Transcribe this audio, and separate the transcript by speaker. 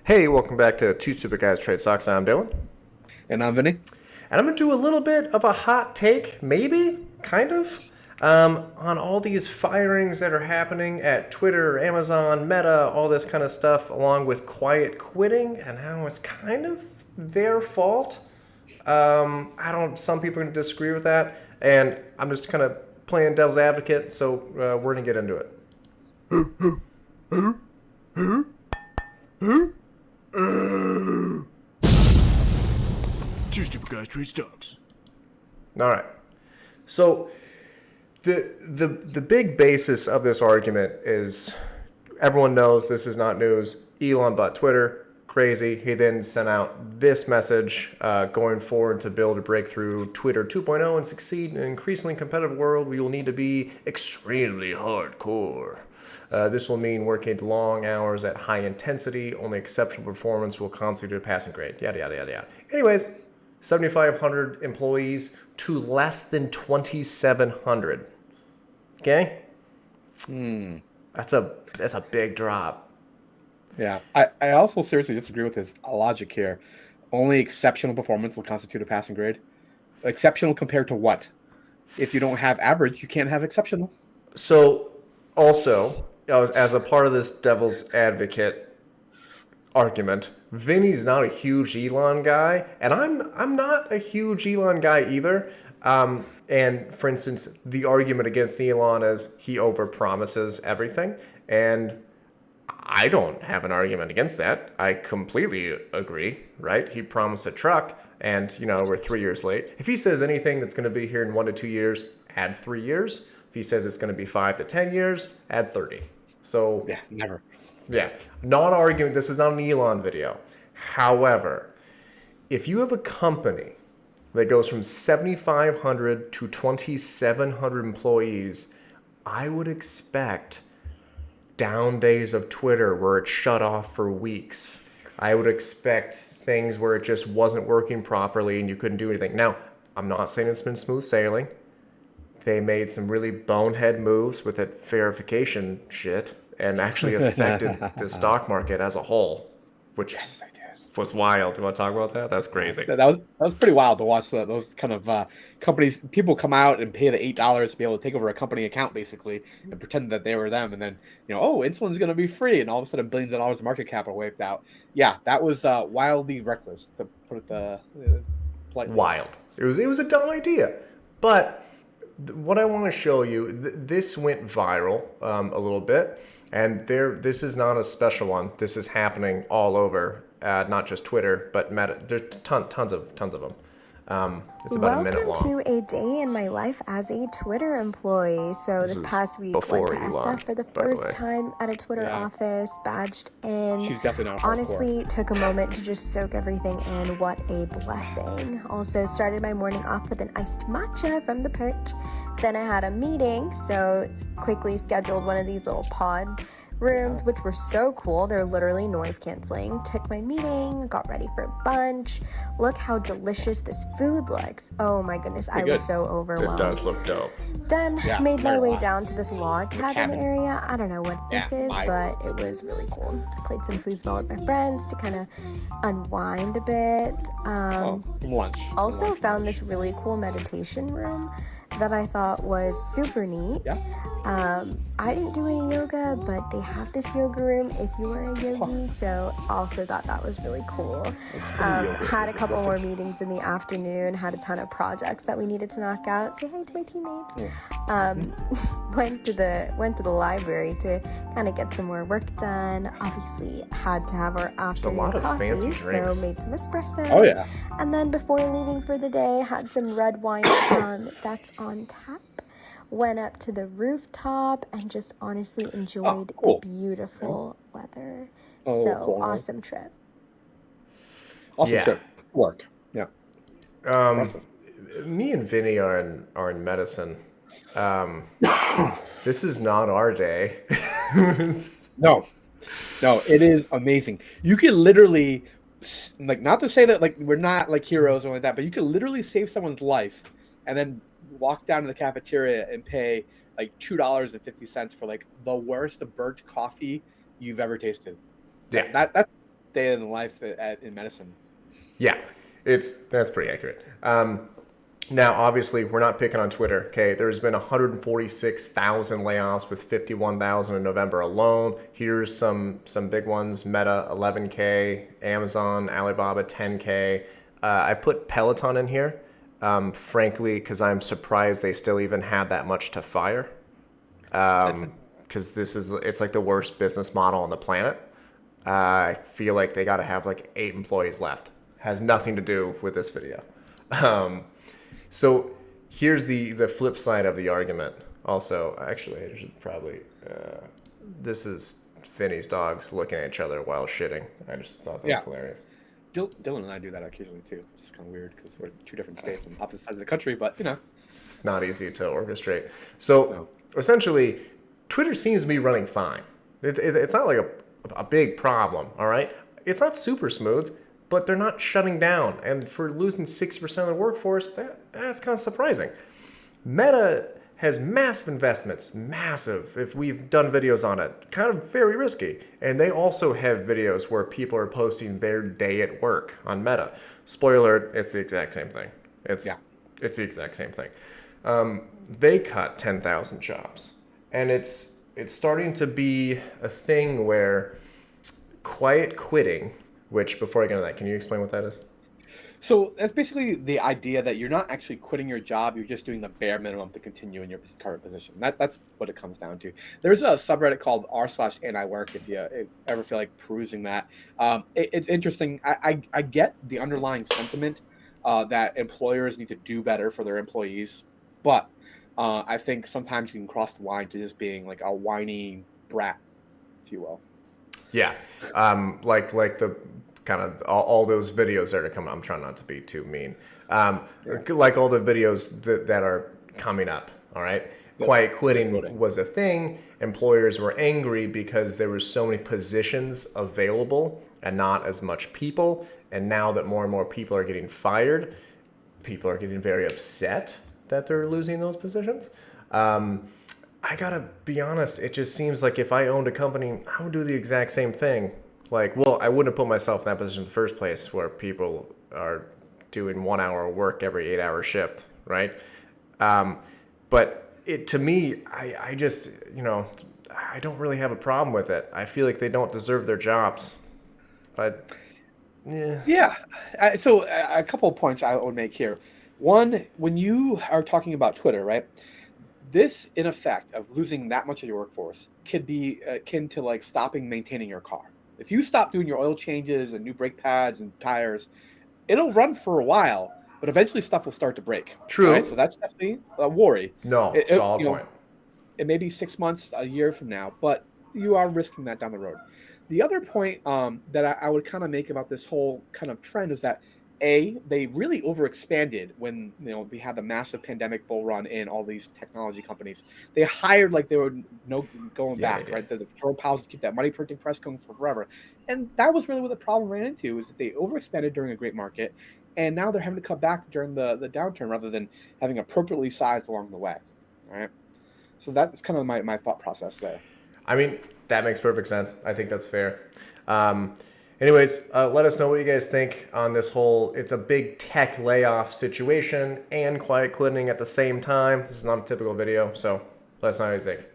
Speaker 1: Hey, welcome back to Two Stupid Guys Trade Stocks. I'm Dylan.
Speaker 2: And I'm Vinny.
Speaker 1: And I'm going to do a little bit of a hot take, maybe, kind of, on all these firings that are happening at Twitter, Amazon, Meta, all this kind of stuff, along with quiet quitting and how it's kind of their fault. Some people are going to disagree with that, and I'm just kind of playing devil's advocate, so we're going to get into it.
Speaker 2: Two Stupid Guys Trade Stocks.
Speaker 1: All right. So the big basis of this argument is everyone knows this is not news. Elon bought Twitter. Crazy. He then sent out this message going forward to build a breakthrough Twitter 2.0 and succeed in an increasingly competitive world. We will need to be extremely hardcore. This will mean working long hours at high intensity. Only exceptional performance will constitute a passing grade. Yada, yada, yada, yada. Anyways, 7,500 employees to less than 2,700. Okay? That's a big drop.
Speaker 2: Yeah, I also seriously disagree with his logic here. Only exceptional performance will constitute a passing grade. Exceptional compared to what? If you don't have average, you can't have exceptional.
Speaker 1: So, also, as a part of this devil's advocate argument, Vinny's not a huge Elon guy, and I'm not a huge Elon guy either. And for instance, the argument against Elon is he overpromises everything, and I don't have an argument against that. I completely agree, right? He promised a truck, and we're 3 years late. If he says anything that's going to be here in 1 to 2 years, add 3 years. If he says it's going to be 5 to 10 years, add 30. So
Speaker 2: Yeah, never.
Speaker 1: yeah, not arguing. This is not an Elon video. However, if you have a company that goes from 7,500 to 2,700 employees, I would expect down days of Twitter where it shut off for weeks. I would expect things where it just wasn't working properly and you couldn't do anything. Now, I'm not saying it's been smooth sailing. They made some really bonehead moves with that verification shit and actually affected the stock market as a whole, which
Speaker 2: Yes, I did.
Speaker 1: was wild. You want to talk about that? That's crazy.
Speaker 2: That was pretty wild to watch those kind of companies. People come out and pay the $8 to be able to take over a company account basically and pretend that they were them, and then insulin's going to be free, and all of a sudden billions of dollars of market capital wiped out. Yeah, that was wildly reckless to put it politely.
Speaker 1: Wild. It was a dumb idea, but what I want to show you, this went viral a little bit, and this is not a special one. This is happening all over, not just Twitter, but Meta. There's tons of them. It's about a minute long.
Speaker 3: Welcome to a day in my life as a Twitter employee. So this past week, went to SF for the first time at a Twitter office, badged in.
Speaker 2: She's definitely not hardcore.
Speaker 3: Honestly, took a moment to just soak everything in. What a blessing. Also started my morning off with an iced matcha from the perch. Then I had a meeting, so quickly scheduled one of these little pod rooms, which were so cool. They're literally noise canceling. Took my meeting, got ready for lunch. Look how delicious this food looks. Oh my goodness, I was so overwhelmed.
Speaker 1: It does look dope.
Speaker 3: Then made my way down to this log cabin area. I don't know what this is, but it was really cool. Played some foosball with my friends to kind of unwind a bit.
Speaker 2: Lunch.
Speaker 3: Also found this really cool meditation room that I thought was super neat. I didn't do any yoga, but they have this yoga room if you are a yogi, so also thought that was really cool. Had a couple more meetings in the afternoon, had a ton of projects that we needed to knock out. Say hi to my teammates. Went to the library to kind of get some more work done. Obviously had to have our afternoon coffee, so made some espresso.
Speaker 2: Oh yeah.
Speaker 3: And then before leaving for the day, had some red wine that's on tap. Went up to the rooftop and just honestly enjoyed the beautiful weather. Cool. Awesome trip.
Speaker 2: Awesome trip. Work. Yeah.
Speaker 1: Me and Vinny are in medicine. This is not our day.
Speaker 2: No, it is amazing. You can literally, not to say that we're not heroes or like that, but you can literally save someone's life and then walk down to the cafeteria and pay $2.50 for the worst burnt coffee you've ever tasted.
Speaker 1: Yeah,
Speaker 2: that's day in the life in medicine.
Speaker 1: Yeah, that's pretty accurate. Now, obviously, we're not picking on Twitter. Okay, there's been 146,000 layoffs with 51,000 in November alone. Here's some big ones: Meta 11K, Amazon, Alibaba 10K. I put Peloton in here, frankly, because I'm surprised they still even had that much to fire. Because it's like the worst business model on the planet. I feel like they got to have like 8 employees left. Has nothing to do with this video. So here's the flip side of the argument. Also, actually, I should probably. This is Vinny's dogs looking at each other while shitting. I just thought that was hilarious.
Speaker 2: Dylan and I do that occasionally too. It's just kind of weird because we're in 2 different states on opposite sides of the country, but
Speaker 1: it's not easy to orchestrate. So essentially, Twitter seems to be running fine. It's not like a big problem. All right, it's not super smooth, but they're not shutting down. And for losing 60% of the workforce, that's kind of surprising. Meta has massive investments, massive. If we've done videos on it, kind of very risky. And they also have videos where people are posting their day at work on Meta. Spoiler, it's the exact same thing. It's the exact same thing. They cut 10,000 jobs. And it's starting to be a thing where quiet quitting, which before I get into that, can you explain what that is?
Speaker 2: So that's basically the idea that you're not actually quitting your job. You're just doing the bare minimum to continue in your current position. That's what it comes down to. There's a subreddit called r/anti-work if you ever feel like perusing that. It's interesting. I get the underlying sentiment that employers need to do better for their employees. But I think sometimes you can cross the line to just being like a whiny brat, if you will.
Speaker 1: Yeah. Like the kind of all those videos that are coming. I'm trying not to be too mean. Like all the videos that are coming up. All right. Yep. Quiet quitting was a thing. Employers were angry because there were so many positions available and not as much people. And now that more and more people are getting fired, people are getting very upset that they're losing those positions. I gotta be honest, it just seems like if I owned a company, I would do the exact same thing. Like, well, I wouldn't have put myself in that position in the first place where people are doing 1 hour of work every 8-hour shift, right? But to me, I just, I don't really have a problem with it. I feel like they don't deserve their jobs. But, yeah.
Speaker 2: Yeah. So a couple of points I would make here. One, when you are talking about Twitter, right? This, in effect, of losing that much of your workforce could be akin to like stopping maintaining your car. If you stop doing your oil changes and new brake pads and tires, it'll run for a while, but eventually stuff will start to break.
Speaker 1: True.
Speaker 2: Right? So that's definitely a worry.
Speaker 1: No, solid point.
Speaker 2: It may be 6 months, a year from now, but you are risking that down the road. The other point that I would kind of make about this whole kind of trend is that they really overexpanded when we had the massive pandemic bull run in all these technology companies. They hired like they were going back, right? The Jerome Powell's keep that money printing press going for forever, and that was really what the problem ran into is that they overexpanded during a great market, and now they're having to cut back during the downturn rather than having appropriately sized along the way. All right, so that's kind of my thought process there.
Speaker 1: I mean, that makes perfect sense. I think that's fair. Anyways, let us know what you guys think on this whole, it's a big tech layoff situation and quiet quitting at the same time. This is not a typical video, so let us know what you think.